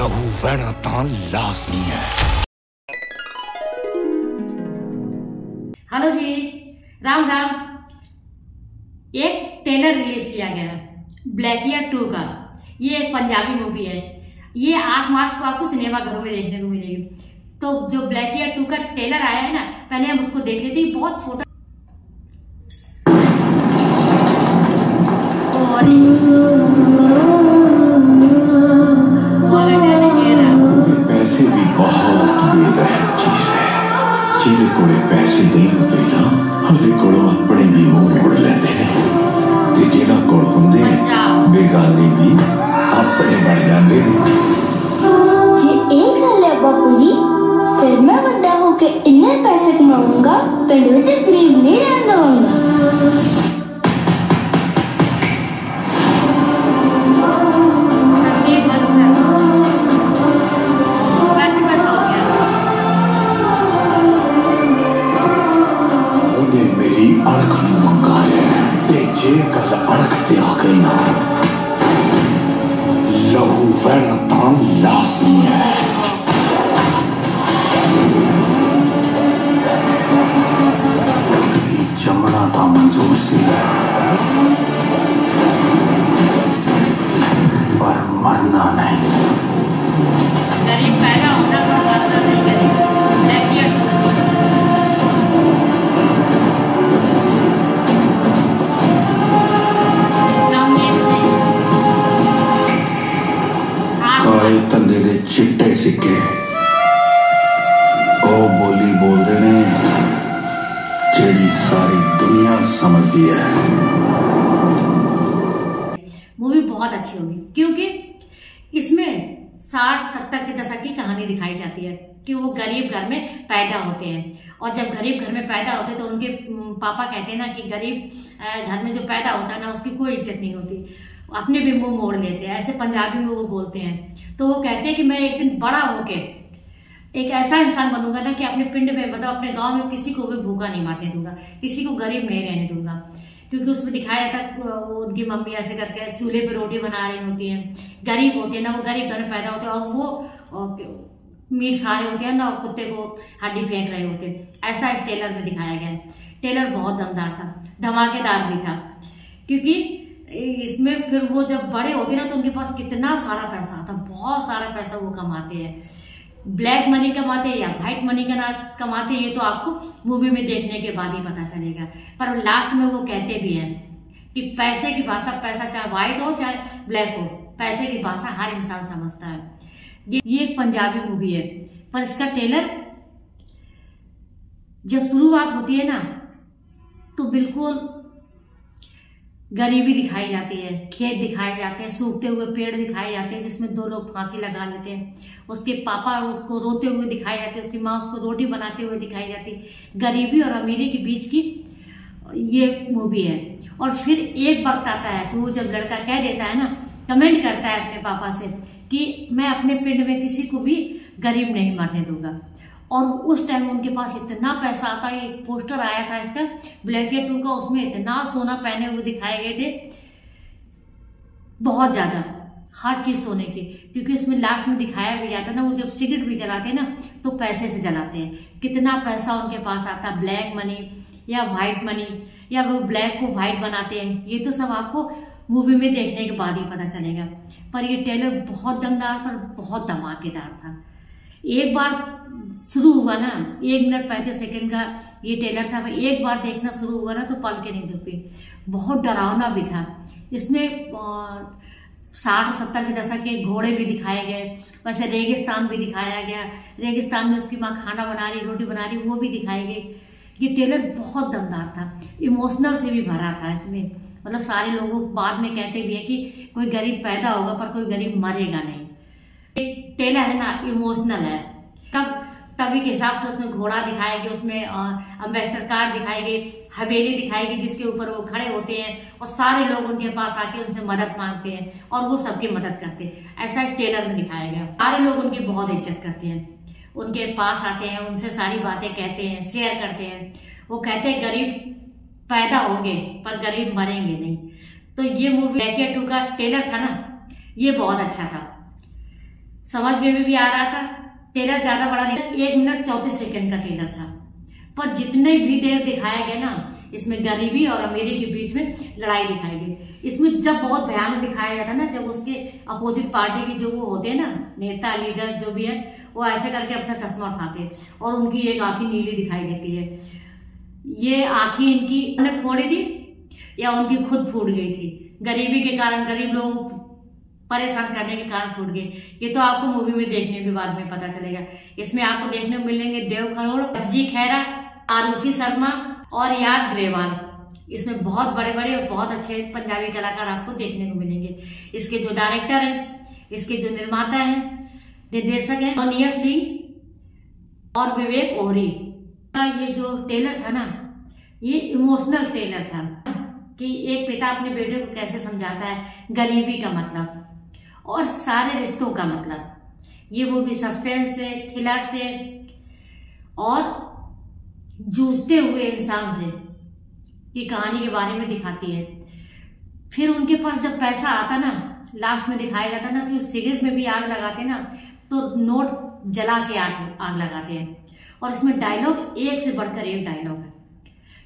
लहू वहना तां लाजमी है। हेलो जी, राम राम। एक ट्रेलर रिलीज किया गया है ब्लैकिया 2 का। ये एक पंजाबी मूवी है। ये 8 मार्च को आपको सिनेमा घरों में देखने को मिलेगी। तो जो ब्लैकिया 2 का ट्रेलर आया है ना, पहले हम उसको देख लेते हैं। बहुत छोटा पैसे भी बहुत बेरहम चीज है। ਜਿਹਦੇ ਕੋਲੇ ਪੈਸੇ ਨਹੀਂ ਹੁੰਦੇ ਨਾ, ਉਹਦੇ ਕੋਲੋਂ ਆਪਣੇ ਵੀ ਮੂੰਹ ਮੋੜ ਲੈਂਦੇ ਨੇ, ਤੇ ਜਿਹਨਾਂ ਕੋਲ ਹੁੰਦੇ ਬੇਗਾਨੇ ਵੀ ਆਪਣੇ ਬਣ ਜਾਂਦੇ ਨੇ। ਜੇ ਇਹ ਗੱਲ ਹੈ ਬਾਪੂ ਜੀ, ਫਿਰ ਮੈਂ ਵੱਡਾ ਹੋ ਕੇ ਇੰਨੇ ਪੈਸੇ ਕਮਾਊਂਗਾ, ਪਿੰਡ ਵਿੱਚ ਗਰੀਬ ਨਹੀਂ ਰਹਿਣ ਦਵਾਂਗਾ। अड़क मंगा है, जे गल अड़क ते आ गई ना, लहू वहना तां लाजमी है। जमना ता मंजूर सी, पर मरना नहीं। गरीब पैदा होना पर मरना नहीं। काले धंधे दे चिट्टे सिक्के ओ बोली बोलते ने, जेड़ी सारी दुनिया समझती है। मूवी बहुत अच्छी होगी क्योंकि इसमें 60-70 के दशक की कहानी दिखाई जाती है कि वो गरीब घर में पैदा होते हैं। और जब गरीब घर में पैदा होते हैं तो उनके पापा कहते हैं ना कि गरीब घर में जो पैदा होता है ना, उसकी कोई इज्जत नहीं होती, अपने भी मुंह मोड़ लेते हैं। ऐसे पंजाबी में वो बोलते हैं। तो वो कहते हैं कि मैं एक दिन बड़ा होके एक ऐसा इंसान बनूंगा ना कि अपने पिंड में, मतलब अपने गांव में किसी को भी भूखा नहीं मारने दूंगा, किसी को गरीब नहीं रहने दूंगा। क्योंकि उसमें दिखाया जाता उनकी मम्मी ऐसे करके चूल्हे पे रोटी बना रही होती है, गरीब होती है ना, वो गरीब घर में पैदा होते हैं और वो मीट खा रहे होते हैं ना, और कुत्ते को हड्डी फेंक रहे होते हैं। ऐसा इस ट्रेलर में दिखाया गया है। ट्रेलर बहुत दमदार था, धमाकेदार भी था। क्योंकि इसमें फिर वो जब बड़े होते हैं ना, तो उनके पास कितना सारा पैसा आता, बहुत सारा पैसा वो कमाते हैं। ब्लैक मनी कमाते हैं या व्हाइट मनी कमाते हैं, ये तो आपको मूवी में देखने के बाद ही पता चलेगा। पर लास्ट में वो कहते भी हैं कि पैसे की भाषा, पैसा चाहे व्हाइट हो चाहे ब्लैक हो, पैसे की भाषा हर इंसान समझता है। ये एक पंजाबी मूवी है, पर इसका ट्रेलर जब शुरुआत होती है ना, तो बिल्कुल गरीबी दिखाई जाती है, खेत दिखाए जाते हैं, सूखते हुए पेड़ दिखाए जाते हैं जिसमें 2 लोग फांसी लगा लेते हैं। उसके पापा उसको रोते हुए दिखाए जाते हैं, उसकी माँ उसको रोटी बनाते हुए दिखाई जाती है। गरीबी और अमीरी के बीच की ये मूवी है। और फिर एक वक्त आता है कि वो जब लड़का कह देता है ना, कमेंट करता है अपने पापा से कि मैं अपने पिंड में किसी को भी गरीब नहीं मरने दूंगा। और उस टाइम उनके पास इतना पैसा आता है। एक पोस्टर आया था इसका ब्लैकिया 2 का, उसमें इतना सोना पहने हुए दिखाए गए थे, बहुत ज्यादा, हर चीज सोने की। क्योंकि इसमें लास्ट में दिखाया भी जाता है ना, वो जब सिगरेट भी जलाते हैं ना, तो पैसे से जलाते हैं। कितना पैसा उनके पास आता, ब्लैक मनी या व्हाइट मनी, या वो ब्लैक को व्हाइट बनाते हैं, ये तो सब आपको मूवी में देखने के बाद ही पता चलेगा। पर ये ट्रेलर बहुत दमदार, पर बहुत धमाकेदार था। एक बार शुरू हुआ ना, 1 मिनट 35 सेकंड का ये ट्रेलर था, एक बार देखना शुरू हुआ ना तो पल के नहीं झुके। बहुत डरावना भी था। इसमें 60-70 के दशक के घोड़े भी दिखाए गए, वैसे रेगिस्तान भी दिखाया गया। रेगिस्तान में उसकी माँ खाना बना रही, रोटी बना रही, वो भी दिखाए गए। ये ट्रेलर बहुत दमदार था, इमोशनल से भी भरा था इसमें। मतलब सारे लोगों बाद में कहते भी है कि कोई गरीब पैदा होगा पर कोई गरीब मरेगा नहीं। ट्रेलर है ना, इमोशनल है। तभी के हिसाब से उसमें घोड़ा दिखाया गया, उसमें अम्बेसडर कार दिखाई गई, हवेली दिखाई गई जिसके ऊपर वो खड़े होते हैं और सारे लोग उनके पास आके उनसे मदद मांगते हैं और वो सबकी मदद करते हैं। ऐसा इस ट्रेलर में दिखाया गया। सारे लोग उनकी बहुत इज्जत करते हैं, उनके पास आते हैं, उनसे सारी बातें कहते हैं, शेयर करते हैं। वो कहते हैं गरीब पैदा होंगे पर गरीब मरेंगे नहीं। तो ये मूवी ब्लैकिया 2 का ट्रेलर था ना, ये बहुत अच्छा था। समझ में भी आ रहा था। ट्रेलर ज्यादा बड़ा नहीं, 1 मिनट 34 सेकंड का ट्रेलर था, पर जितने भी देर दिखाया गया ना, इसमें गरीबी और अमीरी के बीच में लड़ाई दिखाई गई। इसमें जब बहुत भयानक दिखाया गया था ना, जब उसके अपोजिट पार्टी के जो वो होते हैं ना, नेता लीडर जो भी है, वो ऐसे करके अपना चश्मा उठाते हैं और उनकी एक आंखें नीली दिखाई देती है। ये आंखें इनकी उन्होंने फोड़ी थी या उनकी खुद फूट गई थी, गरीबी के कारण, गरीब लोग परेशान करने के कारण फूट गए। ये तो आपको मूवी में देखने के बाद में पता चलेगा। इसमें आपको देखने को मिलेंगे देव खरोड़, जी खैरा, आरुषि शर्मा और याद ग्रेवाल। इसमें बहुत बड़े बड़े और बहुत अच्छे पंजाबी कलाकार आपको देखने को मिलेंगे। इसके जो डायरेक्टर हैं, इसके जो निर्माता हैं, निर्देशक हैं अनियत सिंह और विवेक ओहरी का ये जो ट्रेलर था ना, ये इमोशनल ट्रेलर था कि एक पिता अपने बेटे को कैसे समझाता है गरीबी का मतलब और सारे रिश्तों का मतलब। ये वो भी सस्पेंस से, थ्रिलर से और जूझते हुए इंसान से की कहानी के बारे में दिखाती है। फिर उनके पास जब पैसा आता ना, लास्ट में दिखाया जाता ना कि सिगरेट में भी आग लगाते ना, तो नोट जला के आग लगाते हैं। और इसमें डायलॉग एक से बढ़कर एक डायलॉग है।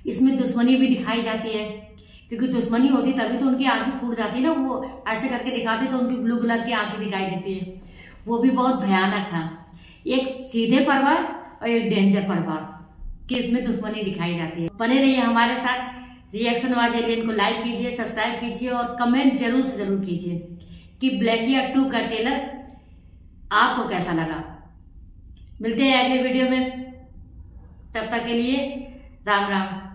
इसमें दुश्मनी भी दिखाई जाती है, क्योंकि दुश्मनी होती तभी तो उनकी आंखें फूट जाती है ना। वो ऐसे करके दिखाते तो उनकी ब्लू कलर की आंखें दिखाई देती है। वो भी बहुत भयानक था। एक सीधे परिवार और एक डेंजर परिवार की इसमें दुश्मनी दिखाई जाती है। बने रहिए हमारे साथ। रिएक्शन वाज एलियन को लाइक कीजिए, सब्सक्राइब कीजिए और कमेंट जरूर से जरूर कीजिए कि ब्लैकिया 2 का ट्रेलर आपको कैसा लगा। मिलते हैं अगले वीडियो में, तब तक के लिए राम राम।